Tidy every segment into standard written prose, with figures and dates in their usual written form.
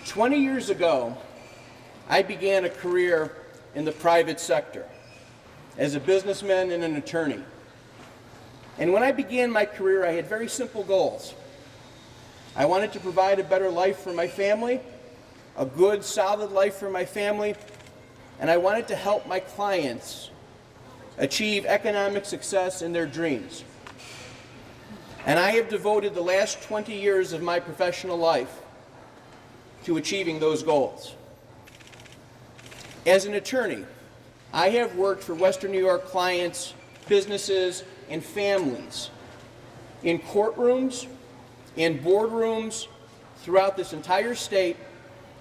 20 years ago, I began a career in the private sector as a businessman and an attorney. And when I began my career, I had very simple goals. I wanted to provide a better life for my family, a good, solid life for my family, and I wanted to help my clients achieve economic success in their dreams. And I have devoted the last 20 years of my professional life to achieving those goals. As an attorney, I have worked for Western New York clients, businesses, and families in courtrooms, in boardrooms throughout this entire state,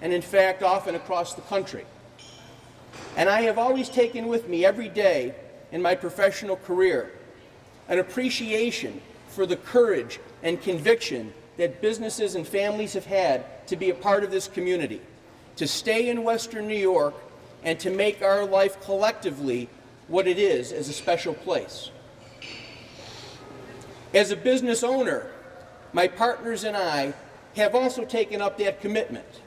and in fact, often across the country. And I have always taken with me every day in my professional career an appreciation for the courage and conviction that businesses and families have had to be a part of this community, to stay in Western New York, and to make our life collectively what it is as a special place. As a business owner, my partners and I have also taken up that commitment.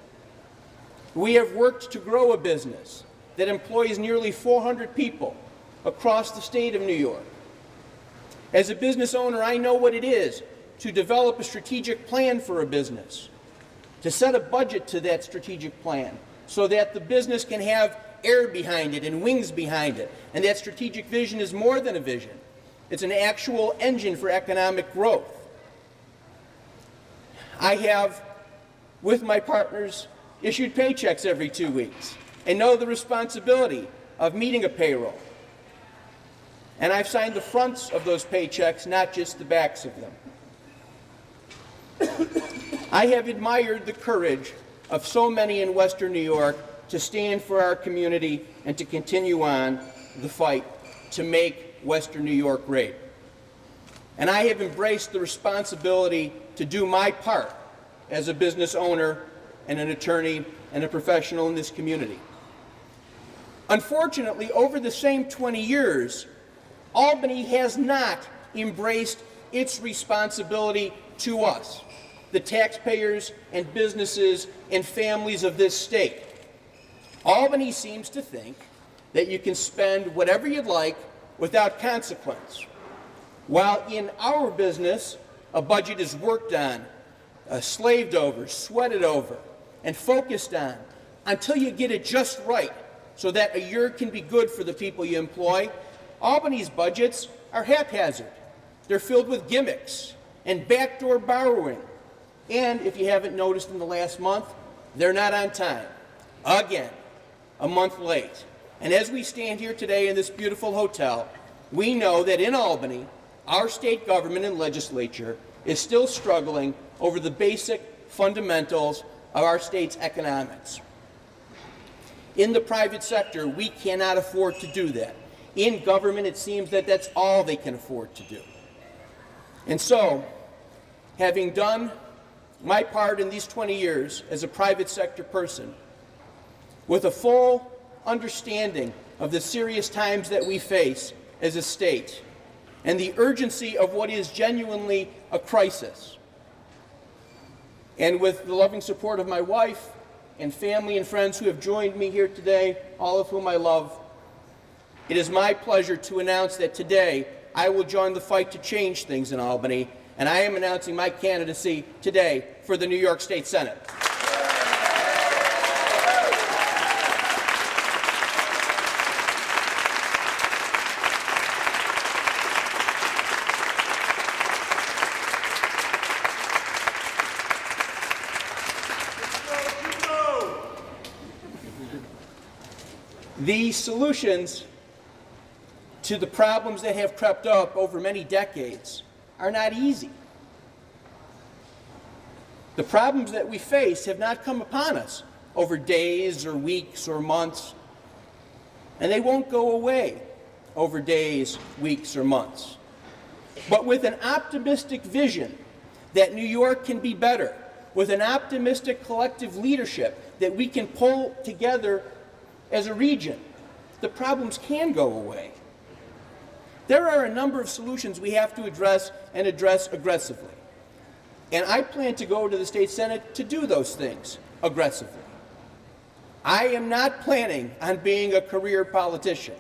We have worked to grow a business that employs nearly 400 people across the state of New York. As a business owner, I know what it is to develop a strategic plan for a business, to set a budget to that strategic plan so that the business can have air behind it and wings behind it. And that strategic vision is more than a vision. It's an actual engine for economic growth. I have, with my partners, issued paychecks every 2 weeks and know the responsibility of meeting a payroll. And I've signed the fronts of those paychecks, not just the backs of them. I have admired the courage of so many in Western New York to stand for our community and to continue on the fight to make Western New York great. And I have embraced the responsibility to do my part as a business owner and an attorney and a professional in this community. Unfortunately, over the same 20 years, Albany has not embraced its responsibility to us, the taxpayers and businesses and families of this state. Albany seems to think that you can spend whatever you'd like without consequence, while in our business, a budget is worked on, slaved over, sweated over, and focused on until you get it just right so that a year can be good for the people you employ. Albany's budgets are haphazard. They're filled with gimmicks and backdoor borrowing. And if you haven't noticed in the last month, they're not on time. Again, a month late. And as we stand here today in this beautiful hotel, we know that in Albany, our state government and legislature is still struggling over the basic fundamentals of our state's economics. In the private sector, we cannot afford to do that. In government, it seems that that's all they can afford to do. And so, having done my part in these 20 years as a private sector person, with a full understanding of the serious times that we face as a state and the urgency of what is genuinely a crisis, and with the loving support of my wife and family and friends who have joined me here today, all of whom I love, it is my pleasure to announce that today I will join the fight to change things in Albany, and I am announcing my candidacy today for the New York State Senate. The solutions to the problems that have crept up over many decades are not easy. The problems that we face have not come upon us over days or weeks or months, and they won't go away over days, weeks, or months. But with an optimistic vision that New York can be better, with an optimistic collective leadership that we can pull together as a region, the problems can go away. There are a number of solutions we have to address and address aggressively. And I plan to go to the state Senate to do those things aggressively. I am not planning on being a career politician.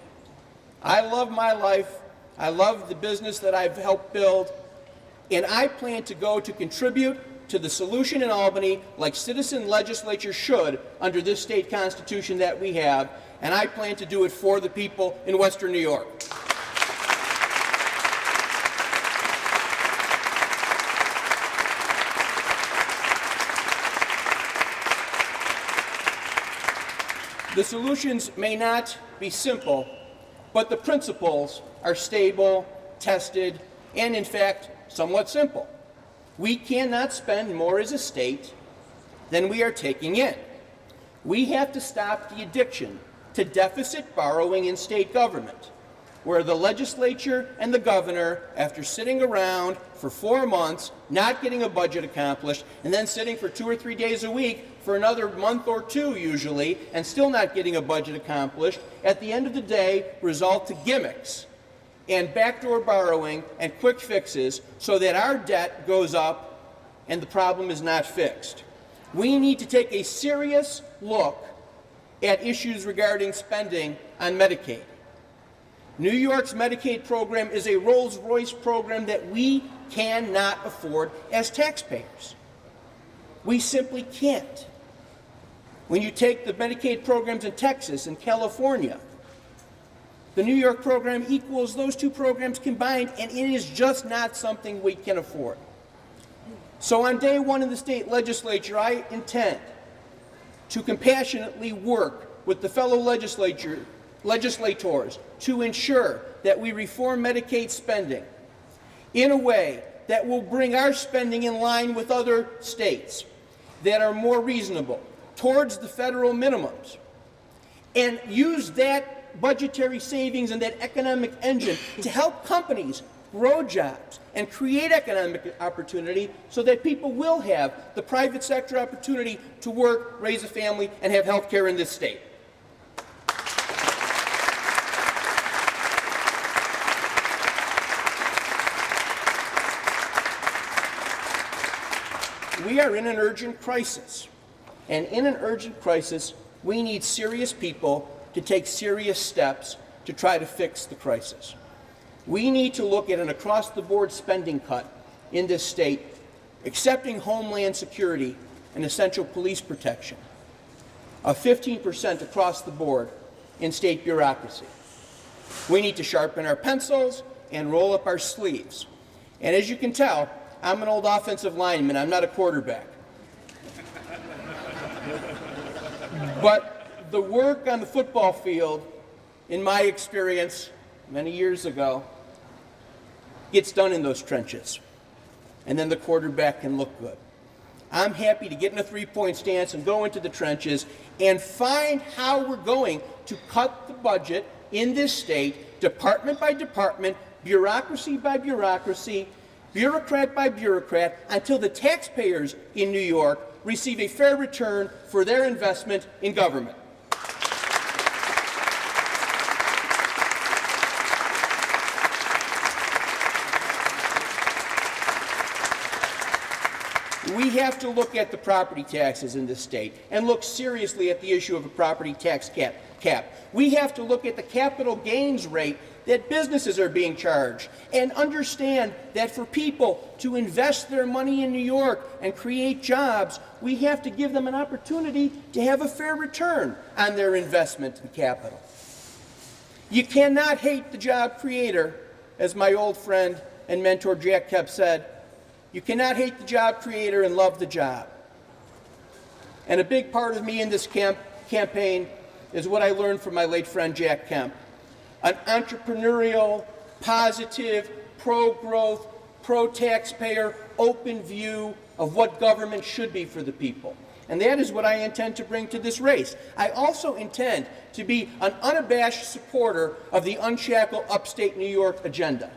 I love my life. I love the business that I've helped build. And I plan to go to contribute to the solution in Albany like citizen legislatures should under this state constitution that we have. And I plan to do it for the people in Western New York. The solutions may not be simple, but the principles are stable, tested, and in fact, somewhat simple. We cannot spend more as a state than we are taking in. We have to stop the addiction to deficit borrowing in state government, where the legislature and the governor, after sitting around for 4 months, not getting a budget accomplished, and then sitting for 2 or 3 days a week for another month or two usually, and still not getting a budget accomplished, at the end of the day result to gimmicks and backdoor borrowing and quick fixes so that our debt goes up and the problem is not fixed. We need to take a serious look at issues regarding spending on Medicaid. New York's Medicaid program is a Rolls-Royce program that we cannot afford as taxpayers. We simply can't. When you take the Medicaid programs in Texas and California, the New York program equals those two programs combined, and it is just not something we can afford. So on day one in the state legislature, I intend to compassionately work with the fellow legislators to ensure that we reform Medicaid spending in a way that will bring our spending in line with other states that are more reasonable towards the federal minimums, and use that budgetary savings and that economic engine to help companies grow jobs and create economic opportunity so that people will have the private sector opportunity to work, raise a family, and have health care in this state. We are in an urgent crisis, and in an urgent crisis, we need serious people to take serious steps to try to fix the crisis. We need to look at an across-the-board spending cut in this state, accepting homeland security and essential police protection, of 15% across the board in state bureaucracy. We need to sharpen our pencils and roll up our sleeves. And as you can tell, I'm an old offensive lineman. I'm not a quarterback. But the work on the football field, in my experience many years ago, gets done in those trenches. And then the quarterback can look good. I'm happy to get in a three-point stance and go into the trenches and find how we're going to cut the budget in this state, department by department, bureaucracy by bureaucracy, bureaucrat by bureaucrat, until the taxpayers in New York receive a fair return for their investment in government. We have to look at the property taxes in this state and look seriously at the issue of a property tax cap. We have to look at the capital gains rate that businesses are being charged and understand that for people to invest their money in New York and create jobs, we have to give them an opportunity to have a fair return on their investment in capital. You cannot hate the job creator, as my old friend and mentor Jack Kemp said. You cannot hate the job creator and love the job. And a big part of me in this campaign is what I learned from my late friend Jack Kemp. An entrepreneurial, positive, pro-growth, pro-taxpayer, open view of what government should be for the people. And that is what I intend to bring to this race. I also intend to be an unabashed supporter of the Unshackle Upstate New York agenda.